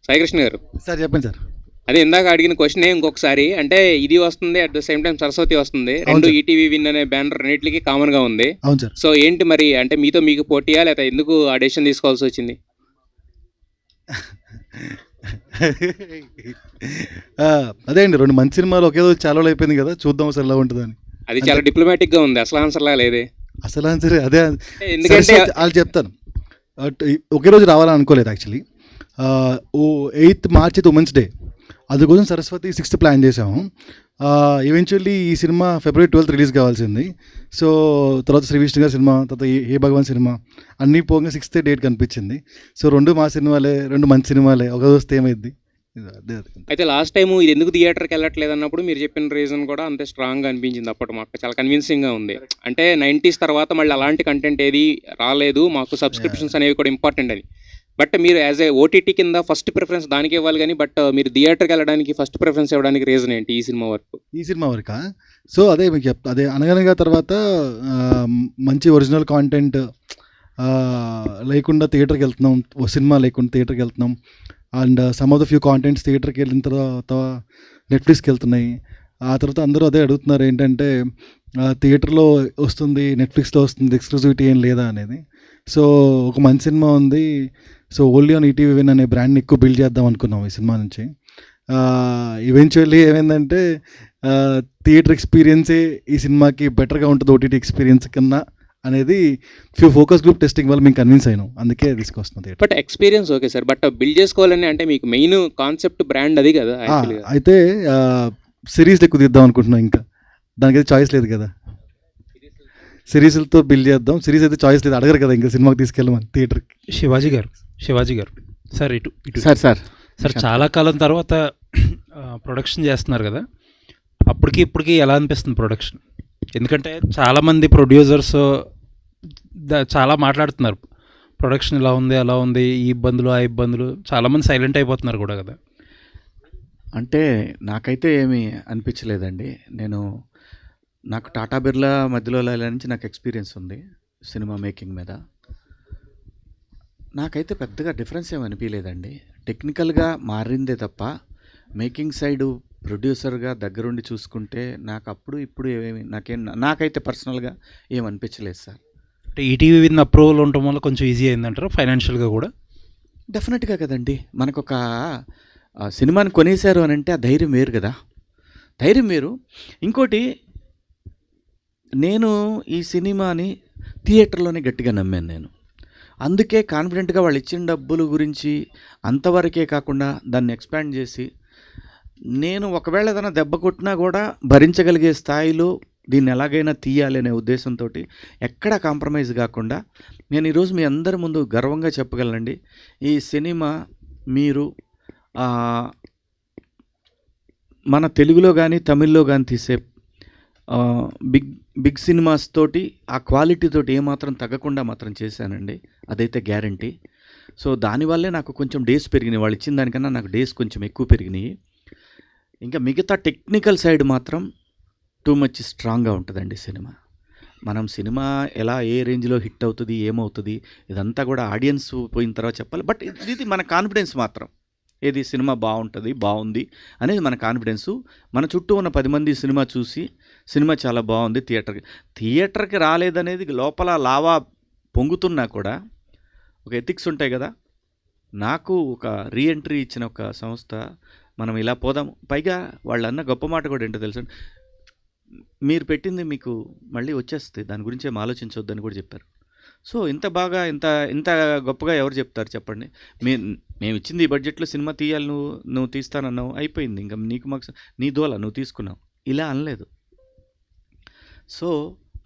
సాయికృష్ణ గారు, సార్ చెప్పండి సార్. అదే ఇందాక అడిగిన క్వశ్చన్ ఇంకొకసారి, అంటే ఇది వస్తుంది at the same time Saraswati వస్తుంది, అవును రెండు సార్. ఈటీవీ విన్ అనే బ్యానర్ రెండింటికి కామన్ గా ఉంది. అవును సార్. సో ఏంటి మరి, అంటే మీతో మీకు పోటీయా, లేకపోతే ఎందుకు ఆ డెసిషన్ తీసుకోవాల్సి వచ్చింది? ఆ, అదే అండి, రెండు మంచి సినిమాలు ఒకే రోజు చాలా రోజులు అయిపోయింది కదా, చూద్దాం అసలు ఎలా ఉంటుందని. అది చాలా డిప్లొమాటిక్ గా ఉంది, అసలు ఆన్సర్ లా లేదే. అసలు ఆన్సర్ అదే. ఎందుకంటే సరస్వతి వాళ్ళు చెప్తాను. ఒకే రోజు రావాలని అనుకోలేదు యాక్చువల్లీ. 8th March అయితే ఉమెన్స్ డే, అందుకోసం సరస్వతి 6th ప్లాన్ చేసాము. ఈవెన్చువల్లీ ఈ సినిమా February 12th రిలీజ్ కావాల్సింది. సో తర్వాత శ్రీ విష్ణు గారి సినిమా, తర్వాత ఏ భగవాన్ సినిమా అన్నీ పోగా 6th డేట్ కనిపించింది. సో రెండు మా సినిమాలే, రెండు మంచి సినిమాలే, ఒక రోజు వస్తే ఏమైద్ది. అదే అయితే లాస్ట్ టైం ఇది ఎందుకు థియేటర్కి వెళ్ళట్లేదు అన్నప్పుడు మీరు చెప్పిన రీజన్ కూడా అంతే స్ట్రాంగ్గా అనిపించింది అప్పుడు మాకు, చాలా కన్విన్సింగ్గా ఉంది. అంటే 90s తర్వాత మళ్ళీ అలాంటి కంటెంట్ ఏది రాలేదు, మాకు సబ్స్క్రిప్షన్స్ అనేవి కూడా ఇంపార్టెంట్ అని. బట్ మీరు యాజ్ ఏ ఓటీటీ కింద ఫస్ట్ ప్రిఫరెన్స్ దానికి ఇవ్వాలి కానీ, బట్ మీరు థియేటర్కి వెళ్ళడానికి ఫస్ట్ ప్రిఫరెన్స్ ఇవ్వడానికి రీజన్ ఏంటి ఈ సినిమా వరకు? ఈ సినిమా వరకా? సో అదే మీకు చెప్తా, అదే అనగనగా తర్వాత మంచి ఒరిజినల్ కాంటెంట్ లేకుండా థియేటర్కి వెళ్తున్నాం, ఓ సినిమా లేకుండా థియేటర్కి వెళ్తున్నాం. And some of the few contents థియేటర్కి వెళ్ళిన తర్వాత నెట్ఫ్లిక్స్కి వెళ్తున్నాయి. ఆ తర్వాత అందరూ అదే అడుగుతున్నారు, ఏంటంటే థియేటర్లో వస్తుంది, నెట్ఫ్లిక్స్లో వస్తుంది, ఎక్స్క్లూజివిటీ ఏం లేదా అనేది. సో ఒక మంచి సినిమా ఉంది, so only on ETV win అనే బ్రాండ్ని ఎక్కువ బిల్డ్ చేద్దాం అనుకున్నాం ఈ సినిమా నుంచి. ఈవెన్చువల్లీ ఏమైందంటే థియేటర్ ఎక్స్పీరియన్సే ఈ సినిమాకి బెటర్గా ఉంటుంది ఓటీటీ ఎక్స్పీరియన్స్ కన్నా అనేది ఫ్యూ ఫోకస్ గ్రూప్ టెస్టింగ్ వల్ల మేము కన్విన్స్ అయినాం, అందుకే తీసుకొస్తున్నాం. But experience okay sir, but build చేసుకోవాలని అంటే మీకు మెయిన్ కాన్సెప్ట్ బ్రాండ్ అది కదా. అయితే సిరీస్లు ఎక్కువ తీద్దాం అనుకుంటున్నాం, ఇంకా దానికైతే చాయిస్ లేదు కదా, సిరీస్లతో బిల్డ్ చేద్దాం. సిరీస్ అయితే చాయిస్ లేదు, అడగరు కదా ఇంకా సినిమాకి తీసుకెళ్ళమని థియేటర్కి. శివాజీ గారు సార్, ఇటు సార్ చాలా కాలం తర్వాత ప్రొడక్షన్ చేస్తున్నారు కదా, ఇప్పటికి ఎలా అనిపిస్తుంది ప్రొడక్షన్? ఎందుకంటే చాలామంది ప్రొడ్యూసర్స్ చాలా మాట్లాడుతున్నారు, ప్రొడక్షన్ ఇలా ఉంది అలా ఉంది, ఈ ఇబ్బందులు ఆ ఇబ్బందులు, చాలామంది సైలెంట్ అయిపోతున్నారు కూడా కదా. అంటే నాకైతే ఏమీ అనిపించలేదండి. నాకు టాటా బిర్లా మధ్యలో నుంచి నాకు ఎక్స్పీరియన్స్ ఉంది సినిమా మేకింగ్ మీద. నాకైతే పెద్దగా డిఫరెన్స్ ఏమి అనిపించలేదండి. టెక్నికల్గా మారిందే తప్ప మేకింగ్ సైడు ప్రొడ్యూసర్గా దగ్గరుండి చూసుకుంటే నాకు అప్పుడు ఇప్పుడు నాకైతే పర్సనల్గా ఏమనిపించలేదు సార్. అంటే ఈటీవీ విన్ అప్రూవల్ ఉండటం వల్ల కొంచెం ఈజీ అయిందంటారు ఫైనాన్షియల్గా కూడా? డెఫినెట్గా కదండి, మనకొక సినిమాని కొనేశారు అని అంటే ఆ ధైర్యం వేరు కదా, ధైర్యం వేరు. ఇంకోటి, నేను ఈ సినిమాని థియేటర్లోనే గట్టిగా నమ్మాను. అందుకే కాన్ఫిడెంట్గా వాళ్ళు ఇచ్చిన డబ్బుల గురించి అంతవరకే కాకుండా దాన్ని ఎక్స్పాండ్ చేసి, నేను ఒకవేళ ఏదైనా దెబ్బ కొట్టినా కూడా భరించగలిగే స్థాయిలో దీన్ని ఎలాగైనా తీయాలి అనే ఉద్దేశంతో ఎక్కడా కాంప్రమైజ్ కాకుండా నేను ఈరోజు మీ అందరి ముందు గర్వంగా చెప్పగలనండి, ఈ సినిమా మీరు మన తెలుగులో కానీ తమిళ్లో కానీ తీసే బిగ్ సినిమాస్ తోటి ఆ క్వాలిటీ తోటి ఏమాత్రం తగ్గకుండా మాత్రం చేశానండి, అదైతే గ్యారంటీ. సో దానివల్లే నాకు కొంచెం డేస్ పెరిగినాయి, వాళ్ళు ఇచ్చిన దానికన్నా నాకు డేస్ కొంచెం ఎక్కువ పెరిగినాయి. ఇంకా మిగతా టెక్నికల్ సైడ్ మాత్రం టూ మచ్ స్ట్రాంగ్గా ఉంటుందండి సినిమా. మనం సినిమా ఎలా ఏ రేంజ్లో హిట్ అవుతుంది ఏమవుతుంది ఇదంతా కూడా ఆడియన్స్ పోయిన తర్వాత చెప్పాలి. బట్ ఇది మన కాన్ఫిడెన్స్ మాత్రం, ఏది సినిమా బాగుంది అనేది మన కాన్ఫిడెన్సు. మన చుట్టూ ఉన్న 10 మంది సినిమా చూసి సినిమా చాలా బాగుంది, థియేటర్కి రాలేదనేది లోపల లావా పొంగుతున్నా కూడా ఒక ఎథిక్స్ ఉంటాయి కదా. నాకు ఒక రీఎంట్రీ ఇచ్చిన ఒక సంస్థ, మనం ఇలా పోదాం, పైగా వాళ్ళు అన్న గొప్ప మాట కూడా ఏంటో తెలుసు, మీరు పెట్టింది మీకు మళ్ళీ వచ్చేస్తుంది, దాని గురించి ఏం ఆలోచించవద్దని కూడా చెప్పారు. సో ఇంత బాగా ఇంత గొప్పగా ఎవరు చెప్తారు చెప్పండి? మేము ఇచ్చింది ఈ బడ్జెట్లో సినిమా తీయాలి, నువ్వు తీస్తానన్నావు, అయిపోయింది, ఇంకా మాకు నీ దోల నువ్వు తీసుకున్నావు, ఇలా అనలేదు. సో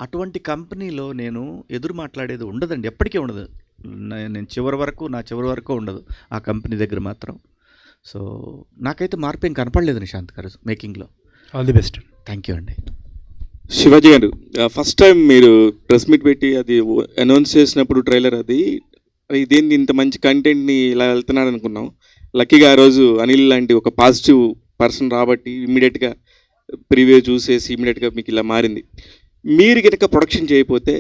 అటువంటి కంపెనీలో నేను ఎదురు మాట్లాడేది ఉండదండి, ఎప్పటికీ ఉండదు. నా చివరి వరకు ఉండదు ఆ కంపెనీ దగ్గర మాత్రం. సో నాకైతే మార్పు ఏం కనపడలేదు నిశాంత్ గారు మేకింగ్లో. All the best. Thank you అండి. శివాజీ గారు, ఫస్ట్ టైం మీరు ప్రెస్ మీట్ పెట్టి అది అనౌన్స్ చేసినప్పుడు ట్రైలర్ ఇదేంది ఇంత మంచి కంటెంట్ని ఇలా వెళ్తున్నాడు అనుకున్నాం. లక్కీగా ఆ రోజు అనిల్ లాంటి ఒక పాజిటివ్ పర్సన్ రాబట్టి ఇమ్మీడియట్గా ప్రివ్యూ చూసేసి ఇమ్మీడియట్గా మీకు ఇలా మారింది. మీరు కనుక ప్రొడక్షన్ చేయకపోతే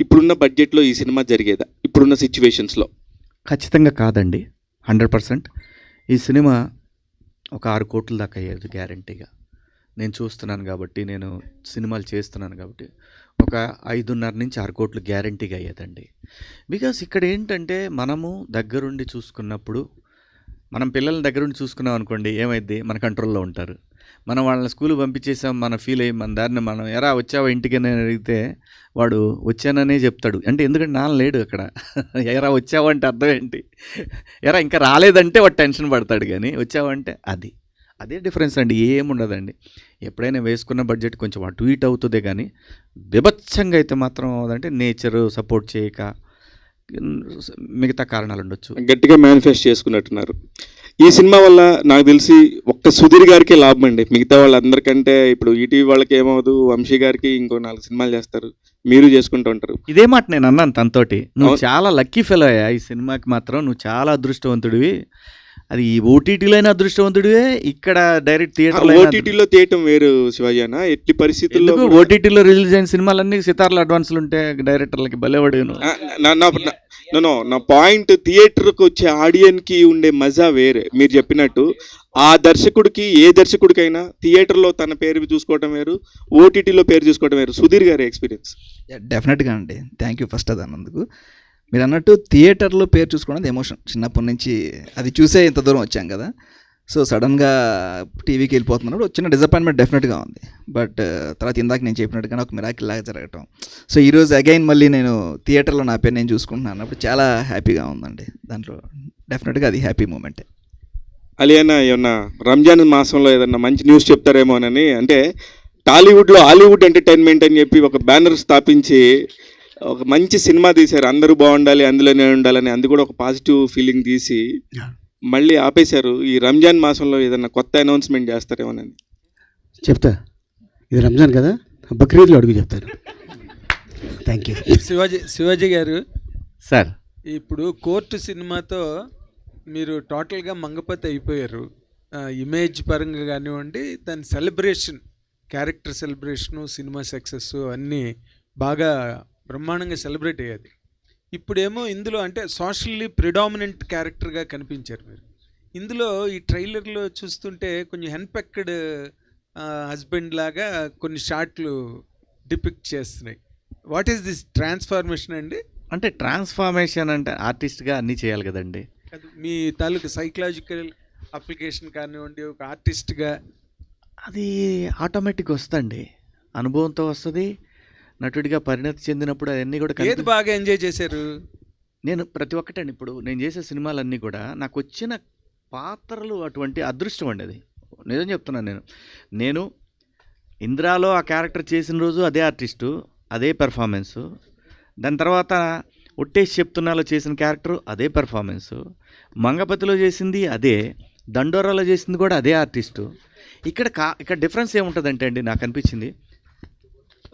ఇప్పుడున్న బడ్జెట్లో ఈ సినిమా జరిగేదా ఇప్పుడున్న సిచ్యువేషన్స్లో? ఖచ్చితంగా కాదండి, 100%. ఈ సినిమా ఒక 6 కోట్ల దాకా అయ్యేది గ్యారంటీగా. నేను చూస్తున్నాను కాబట్టి, నేను సినిమాలు చేస్తున్నాను కాబట్టి ఒక 5.5 నుంచి 6 కోట్లు గ్యారంటీగా అయ్యేదండి. బికాస్ ఇక్కడ ఏంటంటే మనము దగ్గరుండి చూసుకున్నప్పుడు, మనం పిల్లల్ని దగ్గరుండి చూసుకున్నాం అనుకోండి, ఏమైద్ది, మన కంట్రోల్లో ఉంటారు. మనం వాళ్ళని స్కూల్ పంపించేసాం, మన ఫీల్ అయ్యి మన దారిని మనం ఎరా వచ్చావా ఇంటికి అని అడిగితే వాడు వచ్చాననే చెప్తాడు. అంటే ఎందుకంటే నాన్న లేడు అక్కడ. ఎరా వచ్చావా అంటే అర్థం ఏంటి, ఎరా ఇంకా రాలేదంటే వాడు టెన్షన్ పడతాడు, కానీ వచ్చావంటే అదే డిఫరెన్స్ అండి, ఏముండదండి. ఎప్పుడైనా వేసుకున్న బడ్జెట్ కొంచెం అటు ఇటు అవుతుందే, కానీ బీభత్సంగా అయితే మాత్రం అదంటే నేచరు సపోర్ట్ చేయక మిగతా కారణాలు ఉండొచ్చు. గట్టిగా మేనిఫెస్ట్ చేసుకున్నట్టున్నారు. ఈ సినిమా వల్ల నాకు తెలిసి ఒక్క సుధీర్ గారికే లాభం అండి. మిగతా వాళ్ళందరికంటే ఇప్పుడు ఈటీవీ వాళ్ళకి ఏమవుదు, వంశీ గారికి ఇంకో 4 సినిమాలు చేస్తారు, మీరు చేసుకుంటూ ఉంటారు. ఇదే మాట నేను అన్నాను తనతోటి, నువ్వు అవును. చాలా లక్కీ ఫెలో అయ్యా ఈ సినిమాకి మాత్రం, నువ్వు చాలా అదృష్టవంతుడివి. అది ఈ ఓటీటీలో అయినా అదృష్టవంతుడివే, ఇక్కడ డైరెక్ట్ థియేటర్లో ఓటీటీలో తీయటం వేరు శివాజీ అన్న. ఎట్టి పరిస్థితుల్లో కూడా- ఓటీటీలో రిలీజ్ అయిన సినిమాలన్నీ సితార్లు అడ్వాన్స్లు ఉంటే డైరెక్టర్లకి భలేవాడు. నా పాయింట్, థియేటర్కి వచ్చే ఆడియన్కి ఉండే మజా వేరే. మీరు చెప్పినట్టు ఆ దర్శకుడికి, ఏ దర్శకుడికైనా థియేటర్లో తన పేరు చూసుకోవటం వేరు, ఓటీటీలో పేరు చూసుకోవటం వేరు. సుధీర్ గారి ఎక్స్పీరియన్స్. డెఫినెట్గా అండి, థ్యాంక్ యూ ఫస్ట్ అది అన్నందుకు. మీరు అన్నట్టు థియేటర్లో పేరు చూసుకోవడం ఎమోషన్, చిన్నప్పటి నుంచి అది చూసే ఇంత దూరం వచ్చాం కదా. సో సడన్గా టీవీకి వెళ్ళిపోతున్నప్పుడు చిన్న డిసప్పాయింట్మెంట్ డెఫినెట్గా ఉంది. బట్ తర్వాత ఇందాక నేను చెప్పినట్టుగా ఒక మిరాకిల్ లాగా జరగటం, సో ఈరోజు అగైన్ మళ్ళీ నేను థియేటర్లో నా పేరు నేను చూసుకుంటున్నాను అన్నప్పుడు చాలా హ్యాపీగా ఉందండి. దాంట్లో డెఫినెట్గా అది హ్యాపీ మూమెంటే. అలియానా ఏమన్నా రంజాన్ మాసంలో ఏదన్నా మంచి న్యూస్ చెప్తారేమోనని, అంటే టాలీవుడ్లో హాలీవుడ్ ఎంటర్టైన్మెంట్ అని చెప్పి ఒక బ్యానర్ స్థాపించి ఒక మంచి సినిమా తీశారు, అందరూ బాగుండాలి అందులోనే ఉండాలని. అది కూడా ఒక పాజిటివ్ ఫీలింగ్ తీసి మళ్ళీ ఆపేశారు. ఈ రంజాన్ మాసంలో ఏదన్నా కొత్త అనౌన్స్మెంట్ చేస్తారేమోనని. చెప్తా, ఇది రంజాన్ కదా, బక్రీద్లో అడుగు చెప్తాను. Thank you. శివాజీ గారు, సార్ ఇప్పుడు కోర్టు సినిమాతో మీరు టోటల్గా మంగపతి అయిపోయారు. ఇమేజ్ పరంగా కానివ్వండి, దాని celebration, character celebration, cinema success అన్నీ బాగా బ్రహ్మాండంగా సెలబ్రేట్ అయ్యేది. ఇప్పుడేమో ఇందులో అంటే సోషల్లీ ప్రిడామినెంట్ క్యారెక్టర్గా కనిపించారు మీరు. ఇందులో ఈ ట్రైలర్లో చూస్తుంటే కొంచెం హెన్పెక్డ్ హస్బెండ్ లాగా కొన్ని షాట్లు డిపిక్ట్ చేస్తున్నాయి. వాట్ ఈస్ దిస్ ట్రాన్స్ఫార్మేషన్ అండి? అంటే ట్రాన్స్ఫార్మేషన్ అంటే ఆర్టిస్ట్గా అన్నీ చేయాలి కదండి. మీ తాలూకు సైకలాజికల్ అప్లికేషన్ కానివ్వండి, ఒక ఆర్టిస్ట్గా అది ఆటోమేటిక్ వస్తుందండి, అనుభవంతో వస్తుంది. నటుడిగా పరిణతి చెందినప్పుడు అవన్నీ కూడా ఏది బాగా ఎంజాయ్ చేశారు? నేను ప్రతి ఒక్కటండి, ఇప్పుడు నేను చేసే సినిమాలన్నీ కూడా నాకు వచ్చిన పాత్రలు అటువంటి అదృష్టం అండి. అది నిజం చెప్తున్నాను. నేను ఇంద్రాలో ఆ క్యారెక్టర్ చేసిన రోజు అదే ఆర్టిస్టు, అదే పెర్ఫార్మెన్సు. దాని తర్వాత ఒట్టేసి చెప్తున్నాలో చేసిన క్యారెక్టర్ అదే పెర్ఫార్మెన్సు, మంగపతిలో చేసింది అదే, దండోరాలో చేసింది కూడా అదే ఆర్టిస్టు. ఇక్కడ డిఫరెన్స్ ఏముంటుందంటే అండి, నాకు అనిపించింది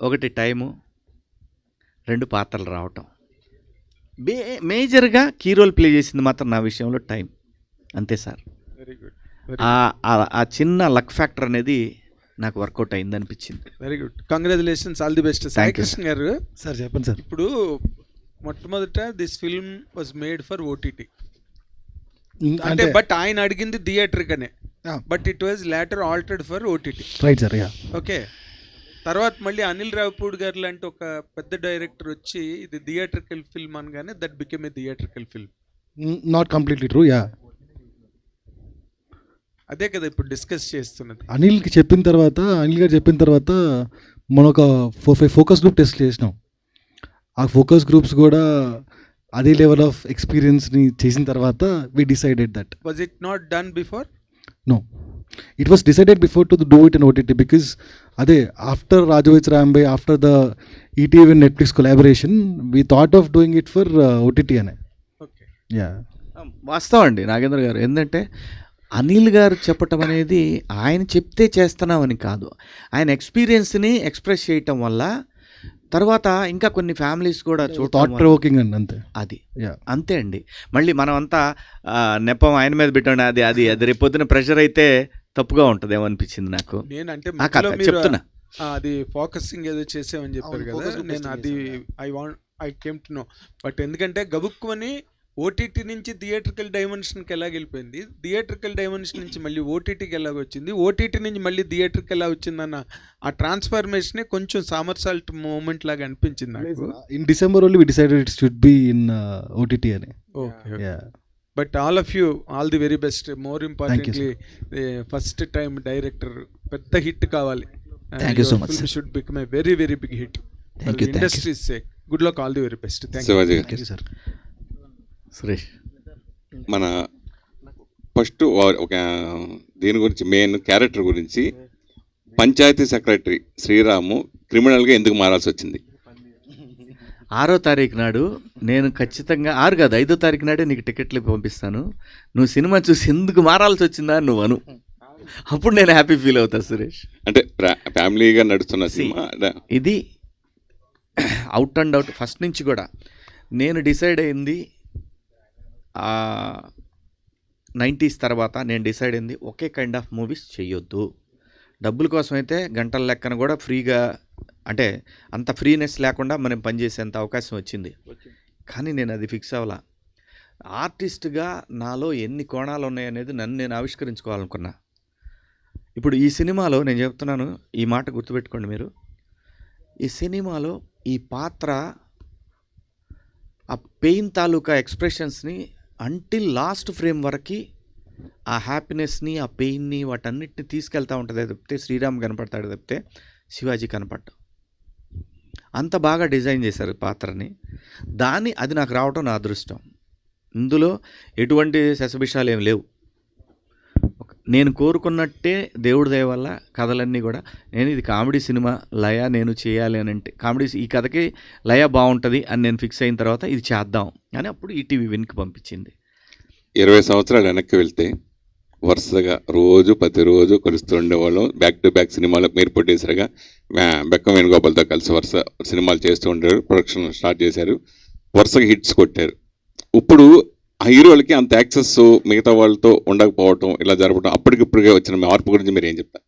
ఒకటి టైము, 2 పాత్రలు రావటం. మేజర్గా కీ రోల్ ప్లే చేసింది మాత్రం నా విషయంలో టైం, అంతే సార్. Very good. ఆ చిన్న లక్ ఫ్యాక్టర్ అనేది నాకు వర్కౌట్ అయింది అనిపించింది. Very good, congratulations, all the best. Saikrishna గారు, సార్ చెప్పండి సార్. ఇప్పుడు మొట్టమొదట this film was made for OTT అంటే, బట్ ఆయన అడిగింది థియేటర్గానే, but it was later altered for OTT. Right sir. Yeah. Okay, తర్వాత మళ్ళీ అనిల్ రావిపూడి గారు లాంటి ఒక పెద్ద డైరెక్టర్ వచ్చి ఇది థియేట్రికల్ ఫిల్మ్ అనగానే that became a theatrical film. Not completely true. Yeah. అదే కదా ఇప్పుడు డిస్కస్ చేస్తున్నది. అనిల్ గారు చెప్పిన తర్వాత మనం ఒక 4-5 ఫోకస్ గ్రూప్ టెస్ట్ చేసినాం. ఆ ఫోకస్ గ్రూప్స్ కూడా అదే లెవెల్ ఆఫ్ ఎక్స్పీరియన్స్ని చేసిన తర్వాత we decided that. Was it not done before? No, it was decided before to do it in OTT because after Rajavich Rambe, after the ETV and Netflix collaboration, we thought of doing it for OTT ane. Okay. Yeah. వాస్తవం అండి నాగేంద్ర గారు. ఏంటంటే అనిల్ గారు చెప్పటం అనేది ఆయన చెప్తే చేస్తున్నామని కాదు, ఆయన ఎక్స్పీరియన్స్ని ఎక్స్ప్రెస్ చేయటం వల్ల తర్వాత ఇంకా కొన్ని ఫ్యామిలీస్ కూడా థాట్ ప్రొవోకింగ్ అండి, అంతే. అది అంతే అండి. మళ్ళీ మనం అంతా నెపం ఆయన మీద పెట్టండి, అది రేపొద్దున ప్రెషర్ అయితే తప్పుగా ఉంటుందేమో అనిపించింది నాకు. నేనంటే చెప్తున్నా, అది ఫోకసింగ్ ఏదో చేసామని చెప్పారు కదా, నేను అది I came to know. But ఎందుకంటే గబుక్కుని ఓటీటీ నుంచి థియేట్రికల్ డైమెన్షన్కి ఎలాగ వెళ్ళిపోయింది, థియేట్రికల్ డైమెన్షన్ నుంచి మళ్ళీ ఓటీటీకి ఎలాగ వచ్చింది, ఓటీటీ నుంచి మళ్ళీ థియేటర్కి ఎలా వచ్చిందన్న ఆ ట్రాన్స్ఫర్మేషనే కొంచెం సామర్సాల్ట్ మూమెంట్ లాగా అనిపించింది నాకు. In December only we decided it should be in OTT అని. Okay, but all of you all the very best. More importantly first time director, పెద్ద హిట్ కావాలి. Thank you so much, sir. Should become a very very big hit. Thank you. Industries sake. Good luck, all the very best. Thank Shivaji thank you sir. Suresh, మన first ఒక దీని గురించి main character గురించి, panchayat secretary Sriramu క్రిమినల్గా ఎందుకు మారాల్సి వచ్చింది? 6వ తారీఖు నాడు నేను ఖచ్చితంగా 6 కాదు 5వ తారీఖు నాడే నీకు టికెట్లు పంపిస్తాను, నువ్వు సినిమా చూసి ఎందుకు మారాల్సి వచ్చిందా నువ్వు అను, అప్పుడు నేను హ్యాపీ ఫీల్ అవుతా సురేష్. అంటే ఫ్యామిలీగా నడుస్తున్న సినిమా ఇది అవుట్ అండ్ అవుట్ ఫస్ట్ నుంచి కూడా నేను డిసైడ్ అయింది 90s తర్వాత నేను డిసైడ్ అయింది ఒకే కైండ్ ఆఫ్ మూవీస్ చేయొద్దు. డబ్బుల కోసం అయితే గంటల లెక్కన కూడా ఫ్రీగా, అంటే అంత ఫ్రీనెస్ లేకుండా మనం పనిచేసేంత అవకాశం వచ్చింది. కానీ నేను అది ఫిక్స్ అవ్వాలా. ఆర్టిస్ట్గా నాలో ఎన్ని కోణాలు ఉన్నాయనేది నన్ను నేను ఆవిష్కరించుకోవాలనుకున్నా. ఇప్పుడు ఈ సినిమాలో నేను చెప్తున్నాను, ఈ మాట గుర్తుపెట్టుకోండి మీరు, ఈ సినిమాలో ఈ పాత్ర ఆ పెయిన్ తాలూకా ఎక్స్ప్రెషన్స్ని అంటిల్ లాస్ట్ ఫ్రేమ్ వరకు ఆ హ్యాపీనెస్ని, ఆ పెయిన్ని, వాటన్నిటిని తీసుకెళ్తూ ఉంటుంది తప్పితే శ్రీరామ్ కనపడతాడు తప్పితే శివాజీ కనపడ్డాడు. అంత బాగా డిజైన్ చేశారు పాత్రని. అది నాకు రావటం నా అదృష్టం. ఇందులో ఎటువంటి శశభిషాలు ఏం లేవు. నేను కోరుకున్నట్టే దేవుడి దయ వల్ల కథలన్నీ కూడా, నేను ఇది కామెడీ సినిమా, లయ నేను చేయాలి అని అంటే కామెడీ, ఈ కథకి లయ బాగుంటుంది అని నేను ఫిక్స్ అయిన తర్వాత ఇది చేద్దాం అని అప్పుడు ఈటీవీ విన్కి పంపించింది. 20 సంవత్సరాలు వెనక్కి వెళ్తే వరుసగా ప్రతిరోజు కలుస్తూ ఉండేవాళ్ళం. బ్యాక్ టు బ్యాక్ సినిమాలు మీరు ప్రొడ్యూసర్గా బెక్కం వేణుగోపాల్తో కలిసి వరుస సినిమాలు చేస్తూ ఉండేవారు. ప్రొడక్షన్ స్టార్ట్ చేశారు, వరుసగా హిట్స్ కొట్టారు. ఇప్పుడు హీరోలకి అంత యాక్సెస్ మిగతా వాళ్ళతో ఉండకపోవటం, ఇలా జరగడం, అప్పటికిప్పుడుగా వచ్చిన మార్పు గురించి మీరు ఏం చెప్తారు?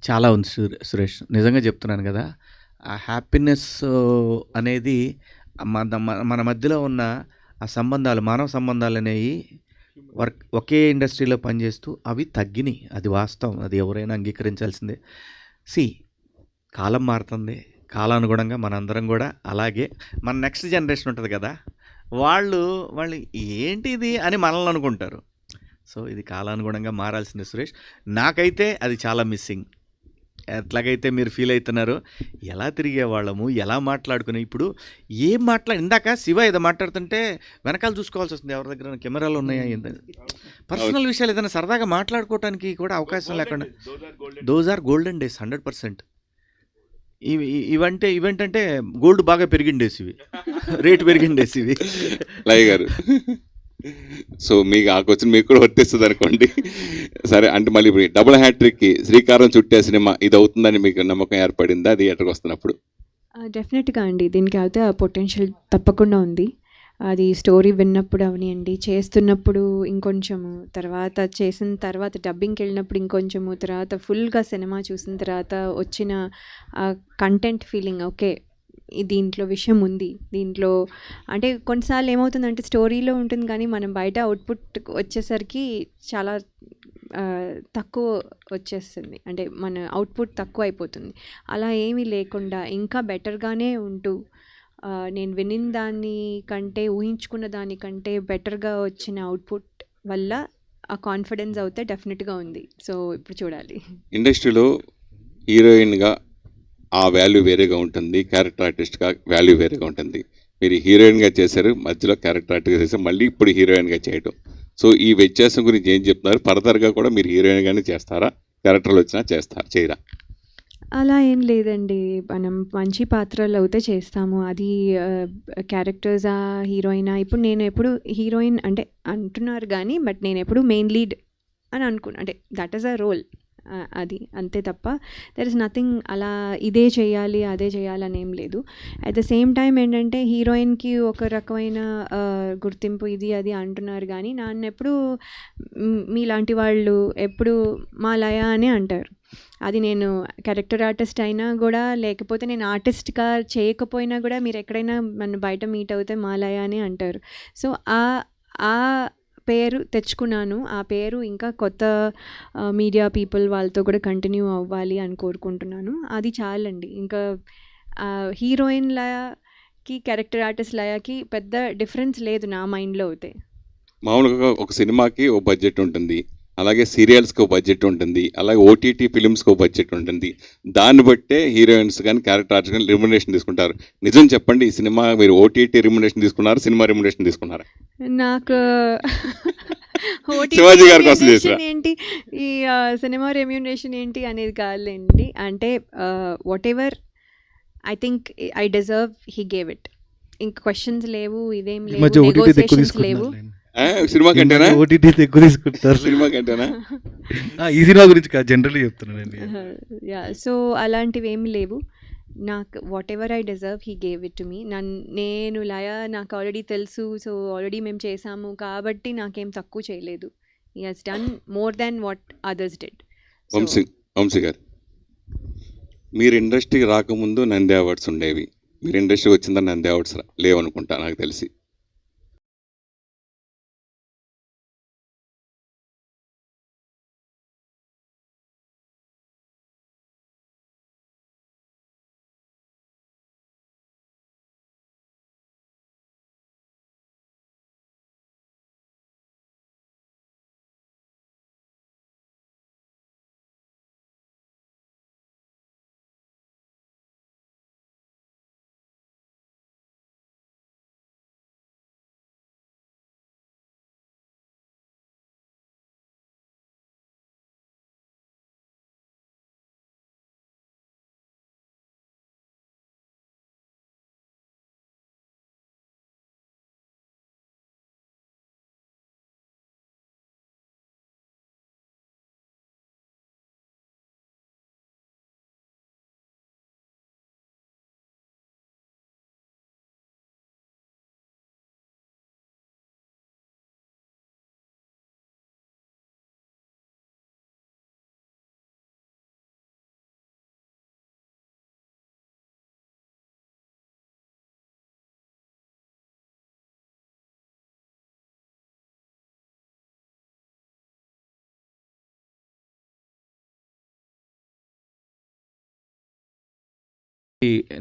చాలా ఉంది సురేష్, నిజంగా చెప్తున్నాను కదా. ఆ హ్యాపీనెస్ అనేది మన మధ్యలో ఉన్న ఆ సంబంధాలు, మానవ సంబంధాలు అనేవి ఒకే ఇండస్ట్రీలో పనిచేస్తూ అవి తగ్గినాయి. అది వాస్తవం, అది ఎవరైనా అంగీకరించాల్సిందే. కాలం మారుతుంది, కాలానుగుణంగా మనందరం కూడా అలాగే, మన నెక్స్ట్ జనరేషన్ ఉంటుంది కదా, వాళ్ళు ఏంటి ఇది అని మనల్ని అనుకుంటారు. సో ఇది కాలానుగుణంగా మారాల్సిందే సురేష్. నాకైతే అది చాలా మిస్సింగ్. ఎట్లాగైతే మీరు ఫీల్ అవుతున్నారో, ఎలా తిరిగేవాళ్ళము, ఎలా మాట్లాడుకుని, ఇప్పుడు ఏం ఇందాక శివ ఏదో మాట్లాడుతుంటే వెనకాల చూసుకోవాల్సి వస్తుంది, ఎవరి దగ్గర కెమెరాలు ఉన్నాయా, పర్సనల్ విషయాలు ఏదైనా సరదాగా మాట్లాడుకోవడానికి కూడా అవకాశం లేకుండా. Those are golden days 100%. ఇవంటే గోల్డ్ బాగా పెరిగిండేసి, ఇవి రేటు పెరిగిండేసి ఇవి. లయ గారు, సో మీకు ఆ క్వశ్చన్ మీకు కూడా వర్తిస్తుంది అనుకోండి. సరే, అంటే మళ్ళీ ఇప్పుడు డబుల్ హ్యాట్రిక్కి శ్రీకారం చుట్టే సినిమా ఇది అవుతుందని మీకు నమ్మకం ఏర్పడిందా థియేటర్కి వస్తున్నప్పుడు? డెఫినెట్గా అండి, దీనికి అయితే పొటెన్షియల్ తప్పకుండా ఉంది. అది స్టోరీ విన్నప్పుడు అవనివ్వండి, చేస్తున్నప్పుడు ఇంకొంచెము, తర్వాత చేసిన తర్వాత డబ్బింగ్కి వెళ్ళినప్పుడు ఇంకొంచెము, తర్వాత ఫుల్గా సినిమా చూసిన తర్వాత వచ్చిన కంటెంట్ ఫీలింగ్, ఓకే దీంట్లో విషయం ఉంది, దీంట్లో అంటే కొన్నిసార్లు ఏమవుతుందంటే స్టోరీలో ఉంటుంది కానీ మనం బయట అవుట్పుట్ వచ్చేసరికి చాలా తక్కువ వచ్చేస్తుంది, అంటే మన అవుట్పుట్ తక్కువ అయిపోతుంది. అలా ఏమీ లేకుండా ఇంకా బెటర్గానే ఉంటూ నేను వినిన దాని కంటే, ఊహించుకున్న దానికంటే బెటర్గా వచ్చిన అవుట్పుట్ వల్ల ఆ కాన్ఫిడెన్స్ అయితే డెఫినెట్గా ఉంది. సో ఇప్పుడు చూడాలి. ఇండస్ట్రీలో హీరోయిన్గా ఆ వాల్యూ వేరేగా ఉంటుంది, క్యారెక్టర్ ఆర్టిస్ట్గా వాల్యూ వేరేగా ఉంటుంది. మీరు హీరోయిన్గా చేశారు, మధ్యలో క్యారెక్టర్ ఆర్టిస్ట్గా చేశారు, మళ్ళీ ఇప్పుడు హీరోయిన్గా చేయడం. సో ఈ వ్యత్యాసం గురించి ఏం చెప్తున్నారు? ఫర్దర్గా కూడా మీరు హీరోయిన్గానే చేస్తారా, క్యారెక్టర్లు వచ్చినా చేయరా? అలా ఏం లేదండి, మనం మంచి పాత్రలు అయితే చేస్తాము. అది క్యారెక్టర్సా, హీరోయినా, ఇప్పుడు నేను ఎప్పుడు హీరోయిన్ అంటే అంటున్నారు కానీ బట్ నేను ఎప్పుడు మెయిన్ లీడ్ అని అంటే దట్ ఈస్ అ రోల్, అది అంతే తప్ప దెర్ ఇస్ నథింగ్ అలా ఇదే చేయాలి అదే చేయాలని ఏం లేదు. అట్ ద సేమ్ టైం ఏంటంటే హీరోయిన్కి ఒక రకమైన గుర్తింపు ఇది అది అంటున్నారు కానీ నన్ను ఎప్పుడు మీలాంటి వాళ్ళు ఎప్పుడు మా లయ అని అంటారు. అది నేను క్యారెక్టర్ ఆర్టిస్ట్ అయినా కూడా, లేకపోతే నేను ఆర్టిస్ట్గా చేయకపోయినా కూడా, మీరు ఎక్కడైనా నన్ను బయట మీట్ అవుతే మాలయ అని అంటారు. సో ఆ పేరు తెచ్చుకున్నాను. ఆ పేరు ఇంకా కొత్త మీడియా పీపుల్ వాళ్ళతో కూడా కంటిన్యూ అవ్వాలి అని కోరుకుంటున్నాను. అది చాలండి. ఇంకా హీరోయిన్ లయకి క్యారెక్టర్ ఆర్టిస్ట్ లయకి పెద్ద డిఫరెన్స్ లేదు నా మైండ్లో అయితే. మామూలుగా ఒక సినిమాకి ఓ బడ్జెట్ ఉంటుంది, అలాగే సీరియల్స్కి ఒక బడ్జెట్ ఉంటుంది, అలాగే ఓటీటీ ఫిలిమ్స్కి ఒక బడ్జెట్ ఉంటుంది. దాన్ని బట్టే హీరోయిన్స్ కానీ క్యారెక్టర్ ఆర్టిస్ట్ కానీ రెమ్యునరేషన్ తీసుకుంటారు. నిజం చెప్పండి, ఈ సినిమా మీరు ఓటీటీ రెమ్యునరేషన్ తీసుకున్నారు, సినిమా రెమ్యునరేషన్ తీసుకున్నారా? నాకు శివాజీ గారి కోసం చేసిరా? ఏంటి ఈ సినిమా రెమ్యూనరేషన్ ఏంటి అనేది కాదులేండి. అంటే what ever I think I deserve, he gave it. ఇంక క్వశ్చన్స్ లేవు, ఇవేం ఈ మధ్య లేవు, ఓటీటీ ఎక్కువ నెగోసియేషన్స్ లేవు. తీసుకుంటున్నారు. సినిమా కంటేనా? ఓటీటీ ఎక్కువ తీసుకుంటారు. సినిమా కంటేనా? ఈ సినిమా గురించి కాదు, జనరల్లీ చెప్తున్నానండి. యా, సో అలాంటివి ఏమి లేవు. నాకు whatever I deserve, he gave it to me. నేను లయ నాకు ఆల్రెడీ తెలుసు, సో ఆల్రెడీ మేము చేసాము కాబట్టి నాకేం తక్కువ చేయలేదు. He has done more than what others did. Vamsi గారు, మీరు ఇండస్ట్రీకి రాకముందు నంది అవార్డ్స్ ఉండేవి, మీరు ఇండస్ట్రీకి వచ్చిందని నంది అవార్డ్స్ లేవనుకుంటా నాకు తెలిసి.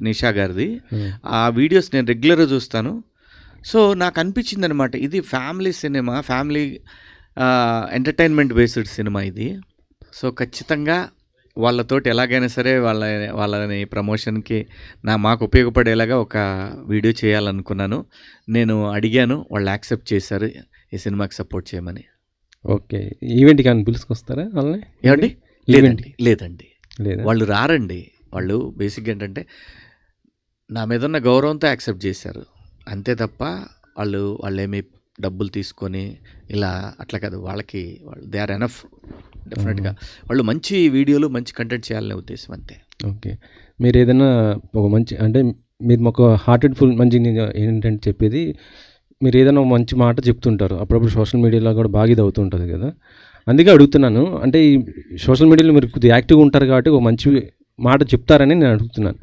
నిషా గారిది ఆ వీడియోస్ నేను రెగ్యులర్గా చూస్తాను. సో నాకు అనిపించింది అనమాట, ఇది family cinema, family entertainment based cinema ఇది. సో ఖచ్చితంగా వాళ్ళతోటి ఎలాగైనా సరే వాళ్ళని ప్రమోషన్కి మాకు ఉపయోగపడేలాగా ఒక వీడియో చేయాలనుకున్నాను. నేను అడిగాను, వాళ్ళు యాక్సెప్ట్ చేశారు ఈ సినిమాకి సపోర్ట్ చేయమని. ఓకే, ఈవెంట్కి కానీ పిలుచుకొస్తారా వాళ్ళని? ఏమండి? లేదండి, లేదండి, లేదా? వాళ్ళు రారండి. వాళ్ళు బేసిక్గా ఏంటంటే నా మీద ఉన్న గౌరవంతో యాక్సెప్ట్ చేశారు అంతే తప్ప వాళ్ళేమి డబ్బులు తీసుకొని ఇలా అట్లా కాదు. వాళ్ళు దే ఆర్ ఎనఫ్. డెఫినెట్గా వాళ్ళు మంచి వీడియోలు, మంచి కంటెంట్ చేయాలనే ఉద్దేశం అంతే. ఓకే, మీరు ఏదైనా ఒక మంచి, అంటే మీరు ఒక హార్టెడ్ ఫుల్ మంచి ఏంటంటే చెప్పేది, మీరు ఏదైనా ఒక మంచి మాట చెప్తుంటారు, అప్పుడప్పుడు సోషల్ మీడియాలో కూడా బాగా ఇది అవుతుంటుంది కదా, అందుకే అడుగుతున్నాను. అంటే ఈ సోషల్ మీడియాలో మీరు కొద్దిగా యాక్టివ్గా ఉంటారు కాబట్టి ఒక మంచి మాట చెప్తారని నేను అడుగుతున్నాను.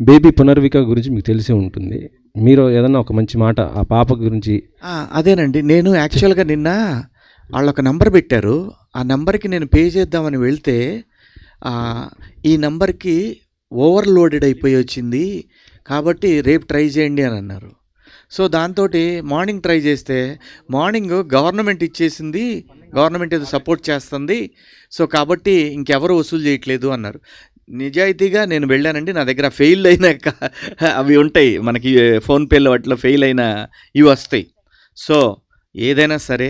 బేబీ పునర్విక గురించి మీకు తెలిసే ఉంటుంది, మీరు ఏదన్నా ఒక మంచి మాట ఆ పాప గురించి. అదేనండి, నేను యాక్చువల్గా నిన్న వాళ్ళు ఒక నంబర్ పెట్టారు, ఆ నెంబర్కి నేను పే చేద్దామని వెళ్తే ఈ నెంబర్కి ఓవర్లోడెడ్ అయిపోయి వచ్చింది కాబట్టి రేపు ట్రై చేయండి అని అన్నారు. సో దాంతో మార్నింగ్ ట్రై చేస్తే మార్నింగ్ గవర్నమెంట్ ఇచ్చేసింది, గవర్నమెంట్ ఏదో సపోర్ట్ చేస్తుంది, సో కాబట్టి ఇంకెవరు వసూలు చేయట్లేదు అన్నారు. నిజాయితీగా నేను వెళ్ళానండి, నా దగ్గర ఫెయిల్ అయిన అవి ఉంటాయి మనకి ఫోన్పేలో, వాటిలో ఫెయిల్ అయిన ఇవి వస్తాయి. సో ఏదైనా సరే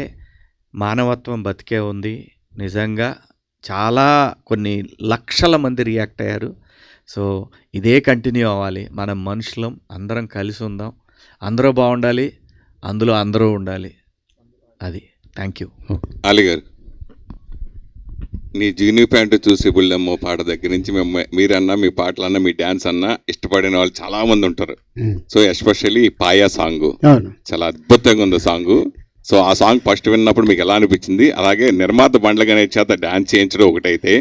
మానవత్వం బతికే ఉంది. నిజంగా చాలా కొన్ని లక్షల మంది రియాక్ట్ అయ్యారు. సో ఇదే కంటిన్యూ అవ్వాలి. మనం మనుషులం, అందరం కలిసి ఉందాం, అందరూ బాగుండాలి, అందులో అందరూ ఉండాలి. అది. Thank you. అలీ గారు, నీ జీనీ ప్యాంటు చూసి బుల్లెమ్మో పాట దగ్గర నుంచి మీరన్నా, మీ పాటలన్నా, మీ డ్యాన్స్ అన్నా ఇష్టపడిన వాళ్ళు చాలామంది ఉంటారు. సో ఎస్పెషల్లీ పాయా సాంగ్ చాలా అద్భుతంగా ఉంది సాంగ్. సో ఆ సాంగ్ ఫస్ట్ విన్నప్పుడు మీకు ఎలా అనిపించింది? అలాగే నిర్మాత బండ్ల గణేష్ చేత డ్యాన్స్ చేయించడం ఒకటైతే,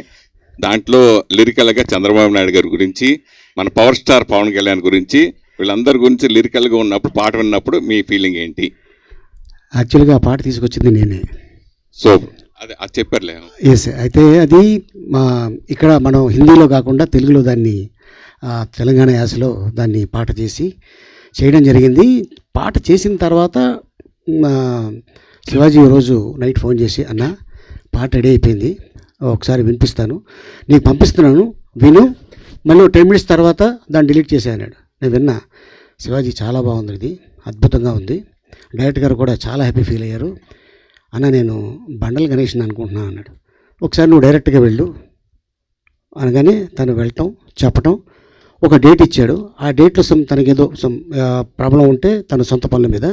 దాంట్లో లిరికల్గా చంద్రబాబు నాయుడు గారి గురించి, మన పవర్ స్టార్ పవన్ కళ్యాణ్ గురించి, వీళ్ళందరి గురించి లిరికల్గా ఉన్నప్పుడు పాట విన్నప్పుడు మీ ఫీలింగ్ ఏంటి? యాక్చువల్గా ఆ పాట తీసుకొచ్చింది నేనే. సో అది చెప్పారులే. ఎస్, అయితే అది ఇక్కడ మనం హిందీలో కాకుండా తెలుగులో దాన్ని తెలంగాణ యాసలో దాన్ని పాట చేసి చేయడం జరిగింది. పాట చేసిన తర్వాత శివాజీ రోజు నైట్ ఫోన్ చేసి, అన్న పాట రెడీ అయిపోయింది, ఒకసారి వినిపిస్తాను, నీకు పంపిస్తున్నాను, విను, మళ్ళీ 10 minutes తర్వాత దాన్ని డిలీట్ చేసే అన్నాడు. నేను విన్నా, శివాజీ చాలా బాగుంది, ఇది అద్భుతంగా ఉంది, డైరెక్టర్ గారు కూడా చాలా హ్యాపీ ఫీల్ అయ్యారు, అన్న నేను బండల్ గణేష్ని అనుకుంటున్నాను అన్నాడు. ఒకసారి నువ్వు డైరెక్ట్గా వెళ్ళు అనగానే తను వెళ్ళటం చెప్పటం, ఒక డేట్ ఇచ్చాడు. ఆ డేట్లో తనకేదో ప్రాబ్లం ఉంటే తన సొంత పనుల మీద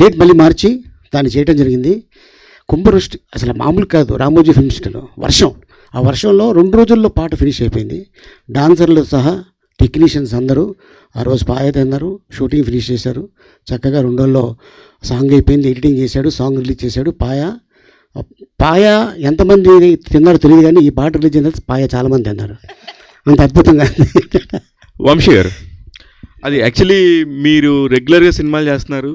డేట్ మళ్ళీ మార్చి దాన్ని చేయడం జరిగింది. కుంభవృష్టి అసలు మామూలు కాదు, రామోజీ ఫిల్మ్ సిటీలో వర్షం, ఆ వర్షంలో 2 రోజుల్లో పాట ఫినిష్ అయిపోయింది. డాన్సర్లు సహా టెక్నీషియన్స్ అందరూ ఆ రోజు పాయ తిన్నారు, షూటింగ్ ఫినిష్ చేశారు చక్కగా. 2 రోజుల్లో సాంగ్ అయిపోయింది, ఎడిటింగ్ చేశాడు, సాంగ్ రిలీజ్ చేశాడు. పాయ ఎంతమంది తిన్నారో తెలియదు కానీ ఈ పాట రిలీజ్ అయిన తర్వాత పాయ చాలామంది తిన్నారు, అంత అద్భుతంగా. వంశీ గారు, అది యాక్చువల్లీ మీరు రెగ్యులర్గా సినిమాలు చేస్తున్నారు,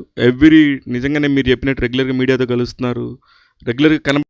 నిజంగానే మీరు చెప్పినట్టు రెగ్యులర్గా మీడియాతో కలుస్తున్నారు, రెగ్యులర్గా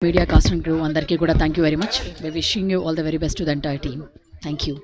మీడియా కాస్ట్ అండ్ క్రూ అందరికీ కూడా thank you very much. We wishing you all the very best to the entire team. Thank you.